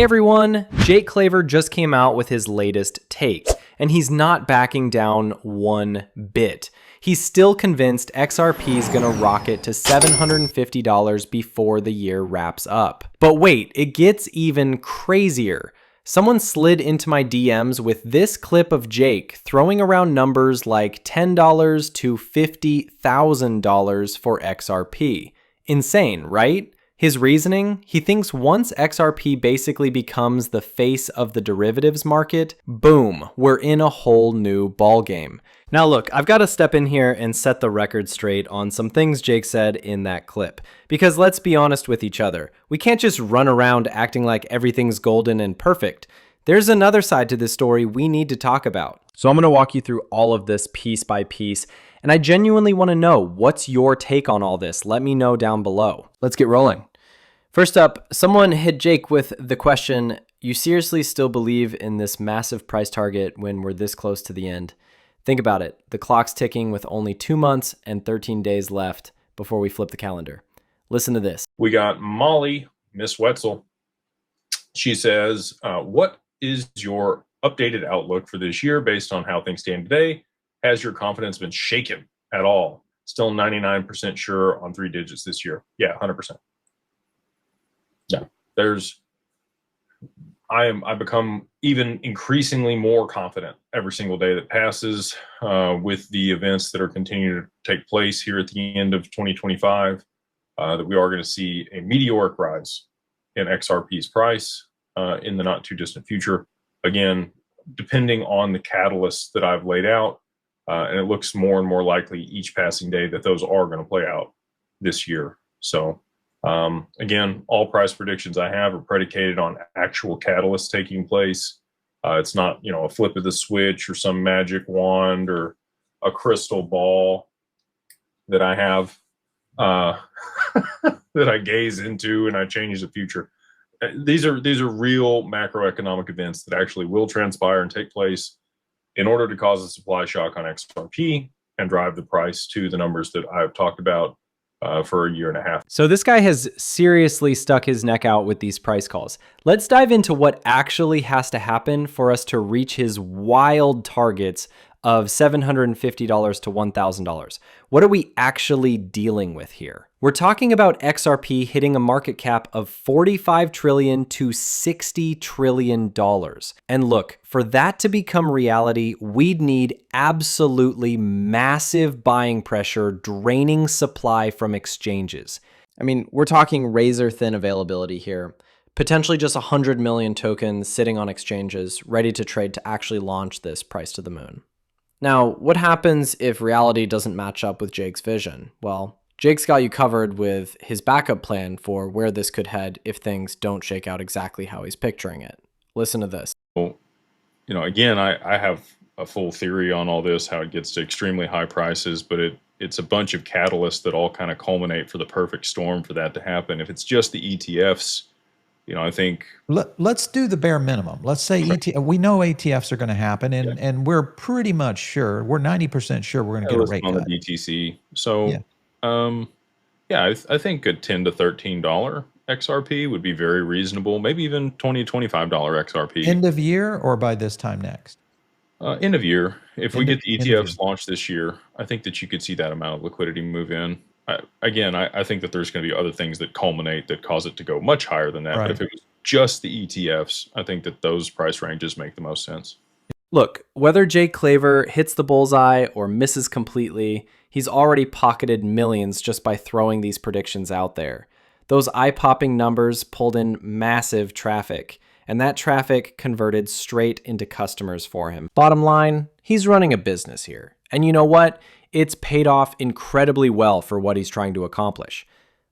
Hey everyone, Jake Claver just came out with his latest take, and he's not backing down one bit. He's still convinced XRP is gonna rocket to $750 before the year wraps up. But wait, it gets even crazier. Someone slid into my DMs with this clip of Jake throwing around numbers like $10 to $50,000 for XRP. Insane, right? His reasoning? He thinks once XRP basically becomes the face of the derivatives market, boom, we're in a whole new ballgame. Now look, I've got to step in here and set the record straight on some things Jake said in that clip. Because let's be honest with each other, we can't just run around acting like everything's golden and perfect. There's another side to this story we need to talk about. So I'm going to walk you through all of this piece by piece, and I genuinely want to know, what's your take on all this? Let me know down below. Let's get rolling. First up, someone hit Jake with the question, you seriously still believe in this massive price target when we're this close to the end? Think about it. The clock's ticking with only 2 months and 13 days left before we flip the calendar. Listen to this. We got Molly, Miss Wetzel. She says, what is your updated outlook for this year based on how things stand today? Has your confidence been shaken at all? Still 99% sure on 3 digits this year. Yeah, 100%. Yeah, I become even increasingly more confident every single day that passes with the events that are continuing to take place here at the end of 2025, that we are going to see a meteoric rise in XRP's price in the not too distant future. Again, depending on the catalysts that I've laid out, and it looks more and more likely each passing day that those are going to play out this year. So again, all price predictions I have are predicated on actual catalysts taking place. It's not, a flip of the switch or some magic wand or a crystal ball that I have that I gaze into and I change the future. These are real macroeconomic events that actually will transpire and take place in order to cause a supply shock on XRP and drive the price to the numbers that I've talked about for a year and a half. So this guy has seriously stuck his neck out with these price calls. Let's dive into what actually has to happen for us to reach his wild targets of $750 to $1,000. What are we actually dealing with here? We're talking about XRP hitting a market cap of $45 trillion to $60 trillion. And look, for that to become reality, we'd need absolutely massive buying pressure draining supply from exchanges. I mean, we're talking razor thin availability here. Potentially just 100 million tokens sitting on exchanges ready to trade to actually launch this price to the moon. Now, what happens if reality doesn't match up with Jake's vision? Well, Jake's got you covered with his backup plan for where this could head if things don't shake out exactly how he's picturing it. Listen to this. Well, again, I have a full theory on all this, how it gets to extremely high prices, but it's a bunch of catalysts that all kind of culminate for the perfect storm for that to happen. If it's just the ETFs, I think... Let's do the bare minimum. Let's say we know ETFs are going to happen, and we're pretty much sure, we're 90% sure we're going to get a rate cut. On the BTC. So, yeah, I think a $10 to $13 XRP would be very reasonable, maybe even $20 to $25 XRP. End of year or by this time next? End of year. If we get the ETFs launched this year, I think that you could see that amount of liquidity move in. I think that there's going to be other things that culminate that cause it to go much higher than that. Right. But if it was just the ETFs, I think that those price ranges make the most sense. Look, whether Jake Claver hits the bullseye or misses completely, he's already pocketed millions just by throwing these predictions out there. Those eye-popping numbers pulled in massive traffic, and that traffic converted straight into customers for him. Bottom line, he's running a business here. And you know what? It's paid off incredibly well for what he's trying to accomplish.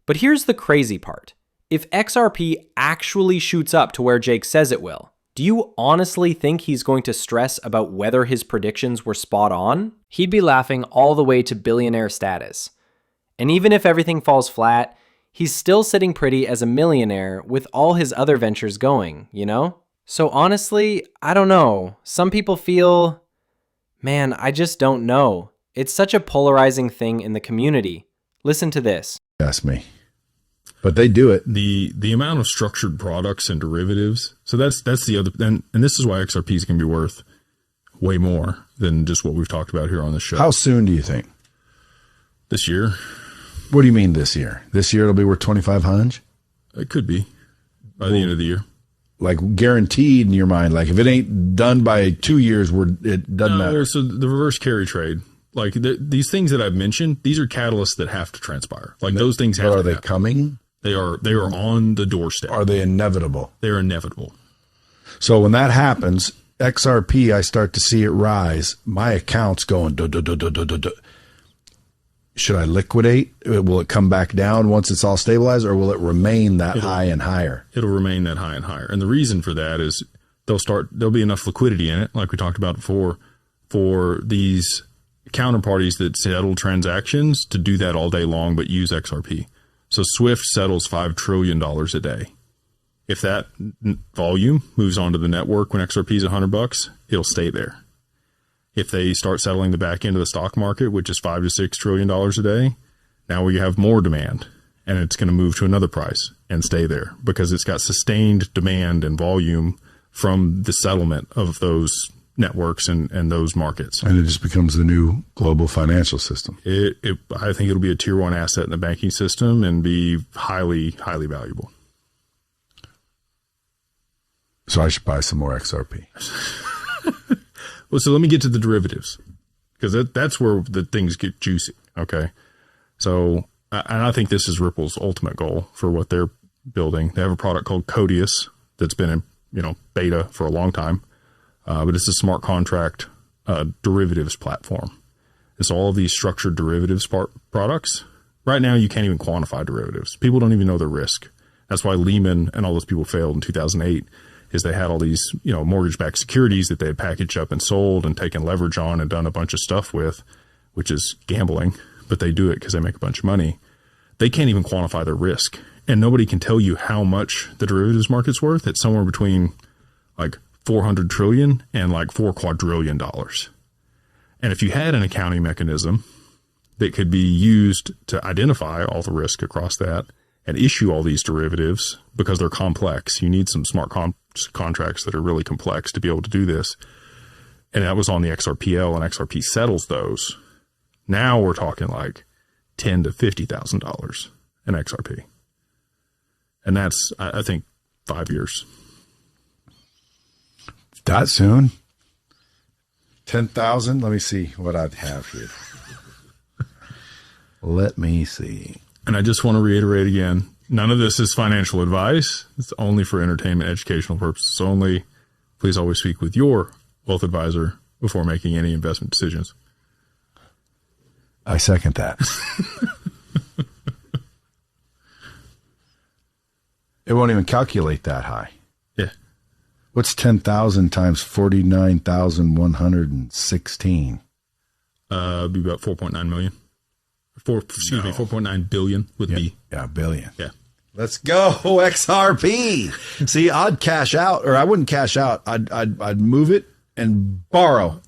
But here's the crazy part. If XRP actually shoots up to where Jake says it will, do you honestly think he's going to stress about whether his predictions were spot on? He'd be laughing all the way to billionaire status. And even if everything falls flat, he's still sitting pretty as a millionaire with all his other ventures going, So honestly, I don't know. Some people feel, man, I just don't know. It's such a polarizing thing in the community. Listen to this. Ask me. But they do it. The amount of structured products and derivatives. So that's the other, and this is why XRPs can be worth way more than just what we've talked about here on the show. How soon do you think? This year? What do you mean this year? This year it'll be worth 2,500? It could be by the end of the year. Like guaranteed in your mind. Like if it ain't done by 2 years, it doesn't matter. So the reverse carry trade, like these things that I've mentioned, these are catalysts that have to transpire. Like those things have to Are they happen. coming? They are on the doorstep. Are they inevitable? They are inevitable. So when that happens, XRP, I start to see it rise. My account's going, duh, duh, duh, duh, duh, duh, duh. Should I liquidate? Will it come back down once it's all stabilized, or will it remain that high and higher? It'll remain that high and higher. And the reason for that is there'll be enough liquidity in it, like we talked about before, for these counterparties that settle transactions to do that all day long, but use XRP. So Swift settles $5 trillion a day. If that volume moves onto the network when XRP is $100, it'll stay there. If they start settling the back end of the stock market, which is $5 to $6 trillion a day, now we have more demand, and it's going to move to another price and stay there because it's got sustained demand and volume from the settlement of those networks and those markets. And it just becomes the new global financial system. I think it'll be a tier 1 asset in the banking system and be highly, highly valuable. So I should buy some more XRP. Well, so let me get to the derivatives, because that's where the things get juicy. Okay. So, and I think this is Ripple's ultimate goal for what they're building. They have a product called Codius that's been in, beta for a long time. But it's a smart contract, derivatives platform. It's all of these structured derivatives products. Right now, you can't even quantify derivatives. People don't even know their risk. That's why Lehman and all those people failed in 2008. Is they had all these, mortgage-backed securities that they had packaged up and sold and taken leverage on and done a bunch of stuff with, which is gambling, but they do it because they make a bunch of money. They can't even quantify their risk, and nobody can tell you how much the derivatives market's worth. It's somewhere between like 400 trillion and like $4 quadrillion. And if you had an accounting mechanism that could be used to identify all the risk across that and issue all these derivatives, because they're complex, you need some smart contracts that are really complex to be able to do this. And that was on the XRPL, and XRP settles those. Now we're talking like $10,000 to $50,000 in XRP. And that's, I think, 5 years. That soon? 10,000? Let me see what I'd have here. Let me see. And I just want to reiterate again, none of this is financial advice. It's only for entertainment, educational purposes only. Please always speak with your wealth advisor before making any investment decisions. I second that. It won't even calculate that high. Yeah. What's 10,000 times 49,116? Be about 4.9 million. 4.9 billion with B. Yeah, billion. Yeah. Let's go XRP. See, I'd cash out, or I wouldn't cash out. I'd move it and borrow.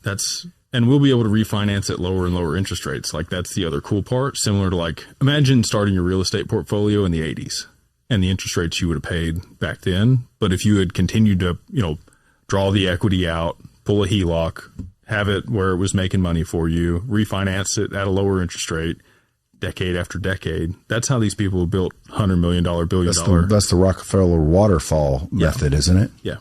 And we'll be able to refinance at lower and lower interest rates. Like, that's the other cool part. Similar to, like, imagine starting your real estate portfolio in the 80s and the interest rates you would have paid back then. But if you had continued to, draw the equity out, pull a HELOC, have it where it was making money for you, refinance it at a lower interest rate, decade after decade. That's how these people have built $100 million, billion dollar. That's the Rockefeller waterfall method, isn't it? Yeah.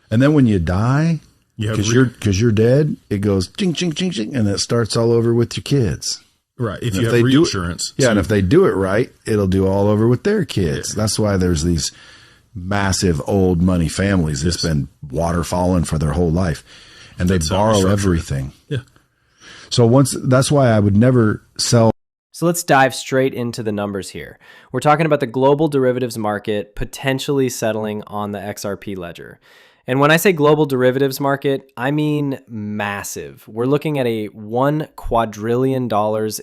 And then when you die, because you're dead, it goes ching, ching, ching, ching, and it starts all over with your kids. Right. If you have reinsurance. Yeah, and if they do it right, it'll do all over with their kids. Yeah. That's why there's these massive old money families that's been waterfalling for their whole life. And they borrow everything. Yeah. So that's why I would never sell. So let's dive straight into the numbers here. We're talking about the global derivatives market potentially settling on the XRP ledger. And when I say global derivatives market, I mean massive. We're looking at a $1 quadrillion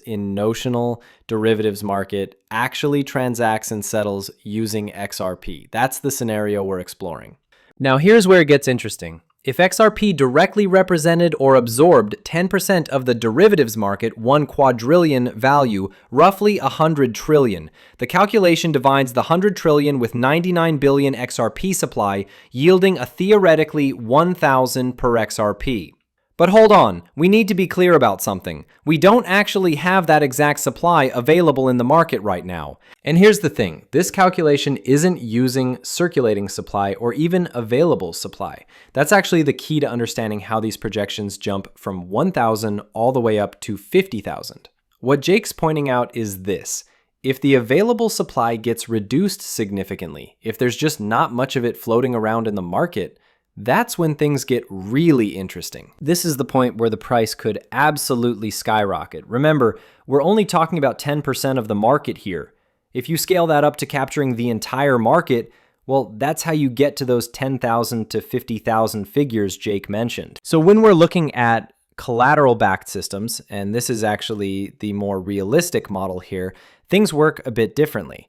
in notional derivatives market actually transacts and settles using XRP. That's the scenario we're exploring. Now, here's where it gets interesting. If XRP directly represented or absorbed 10% of the derivatives market, 1 quadrillion value, roughly 100 trillion. The calculation divides the 100 trillion with 99 billion XRP supply, yielding a theoretically 1,000 per XRP. But hold on, we need to be clear about something. We don't actually have that exact supply available in the market right now. And here's the thing, this calculation isn't using circulating supply or even available supply. That's actually the key to understanding how these projections jump from 1,000 all the way up to 50,000. What Jake's pointing out is this. If the available supply gets reduced significantly, if there's just not much of it floating around in the market, that's when things get really interesting. This is the point where the price could absolutely skyrocket. Remember, we're only talking about 10% of the market here. If you scale that up to capturing the entire market, well, that's how you get to those 10,000 to 50,000 figures Jake mentioned. So when we're looking at collateral-backed systems, and this is actually the more realistic model here, things work a bit differently.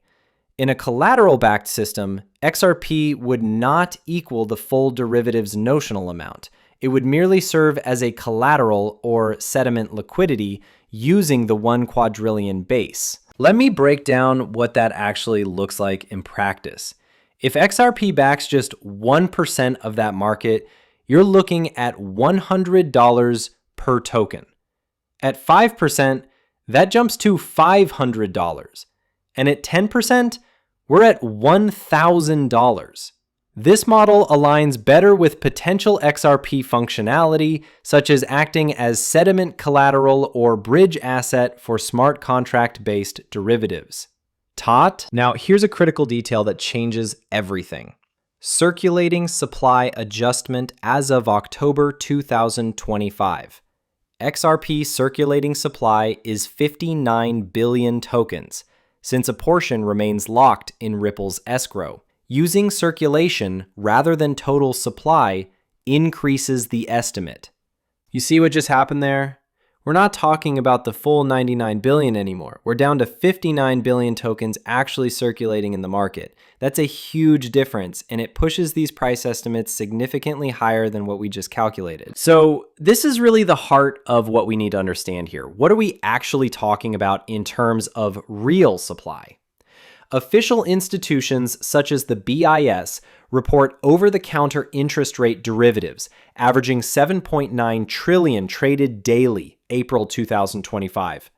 In a collateral-backed system, XRP would not equal the full derivative's notional amount. It would merely serve as a collateral or sediment liquidity using the 1 quadrillion base. Let me break down what that actually looks like in practice. If XRP backs just 1% of that market, you're looking at $100 per token. At 5%, that jumps to $500. And at 10%, we're at $1,000. This model aligns better with potential XRP functionality, such as acting as sediment collateral or bridge asset for smart contract-based derivatives. Tot? Now, here's a critical detail that changes everything. Circulating supply adjustment as of October 2025. XRP circulating supply is 59 billion tokens, since a portion remains locked in Ripple's escrow. Using circulation rather than total supply increases the estimate. You see what just happened there? We're not talking about the full 99 billion anymore. We're down to 59 billion tokens actually circulating in the market. That's a huge difference, and it pushes these price estimates significantly higher than what we just calculated. So this is really the heart of what we need to understand here. What are we actually talking about in terms of real supply? Official institutions such as the BIS report over-the-counter interest rate derivatives, averaging 7.9 trillion traded daily, April 2025.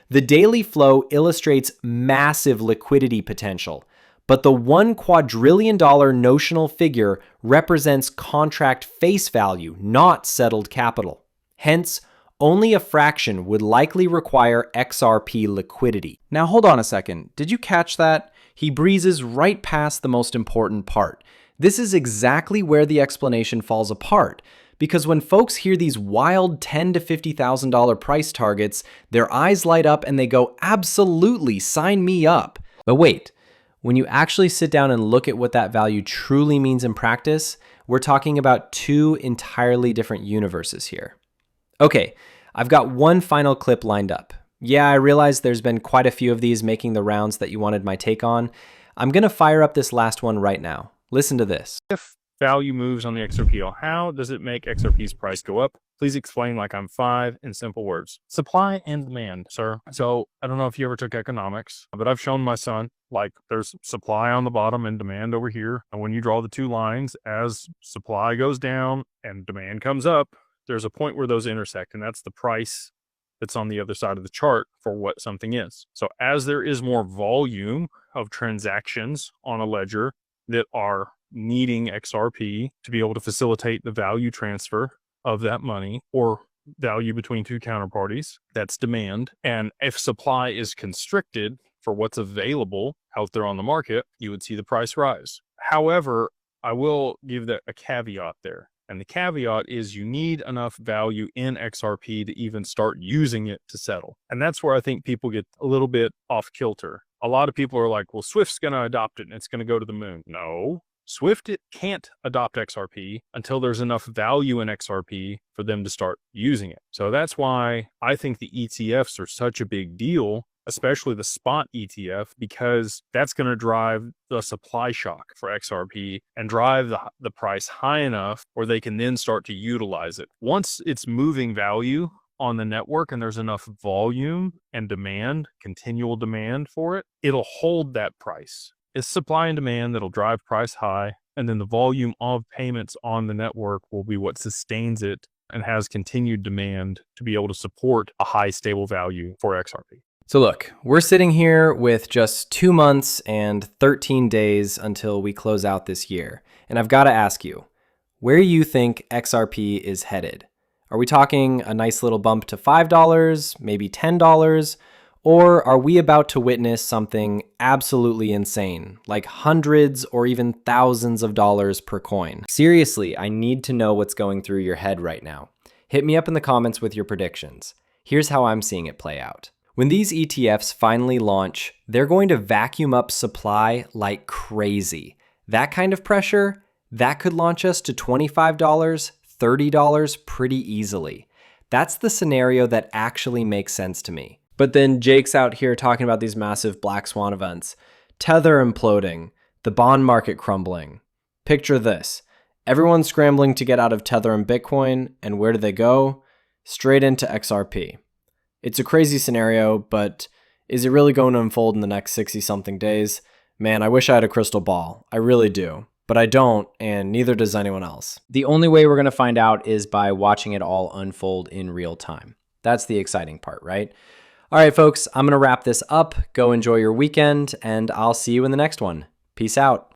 The daily flow illustrates massive liquidity potential, but the $1 quadrillion notional figure represents contract face value, not settled capital. Hence, only a fraction would likely require XRP liquidity. Now hold on a second, did you catch that? He breezes right past the most important part. This is exactly where the explanation falls apart, because when folks hear these wild $10,000 to $50,000 price targets, their eyes light up and they go, absolutely, sign me up. But wait, when you actually sit down and look at what that value truly means in practice, we're talking about two entirely different universes here. Okay, I've got one final clip lined up. Yeah, I realize there's been quite a few of these making the rounds that you wanted my take on. I'm gonna fire up this last one right now. Listen to this. If value moves on the XRP, how does it make XRP's price go up? Please explain like I'm 5 in simple words. Supply and demand, sir. So I don't know if you ever took economics, but I've shown my son, like there's supply on the bottom and demand over here. And when you draw the two lines, as supply goes down and demand comes up, there's a point where those intersect, and that's the price that's on the other side of the chart for what something is. So as there is more volume of transactions on a ledger that are needing XRP to be able to facilitate the value transfer of that money or value between two counterparties, that's demand. And if supply is constricted for what's available out there on the market, you would see the price rise. However, I will give that a caveat there. And the caveat is you need enough value in XRP to even start using it to settle. And that's where I think people get a little bit off kilter. A lot of people are like, well, Swift's going to adopt it and it's going to go to the moon. No, Swift can't adopt XRP until there's enough value in XRP for them to start using it. So that's why I think the ETFs are such a big deal, especially the spot ETF, because that's going to drive the supply shock for XRP and drive the price high enough where they can then start to utilize it. Once it's moving value on the network and there's enough volume and demand, continual demand for it, it'll hold that price. It's supply and demand that'll drive price high, and then the volume of payments on the network will be what sustains it and has continued demand to be able to support a high stable value for XRP. So look, we're sitting here with just 2 months and 13 days until we close out this year. And I've got to ask you, where do you think XRP is headed? Are we talking a nice little bump to $5, maybe $10? Or are we about to witness something absolutely insane, like hundreds or even thousands of dollars per coin? Seriously, I need to know what's going through your head right now. Hit me up in the comments with your predictions. Here's how I'm seeing it play out. When these ETFs finally launch, they're going to vacuum up supply like crazy. That kind of pressure, that could launch us to $25, $30 pretty easily. That's the scenario that actually makes sense to me. But then Jake's out here talking about these massive black swan events. Tether imploding, the bond market crumbling. Picture this. Everyone's scrambling to get out of Tether and Bitcoin, and where do they go? Straight into XRP. It's a crazy scenario, but is it really going to unfold in the next 60-something days? Man, I wish I had a crystal ball. I really do. But I don't, and neither does anyone else. The only way we're going to find out is by watching it all unfold in real time. That's the exciting part, right? All right, folks, I'm going to wrap this up. Go enjoy your weekend, and I'll see you in the next one. Peace out.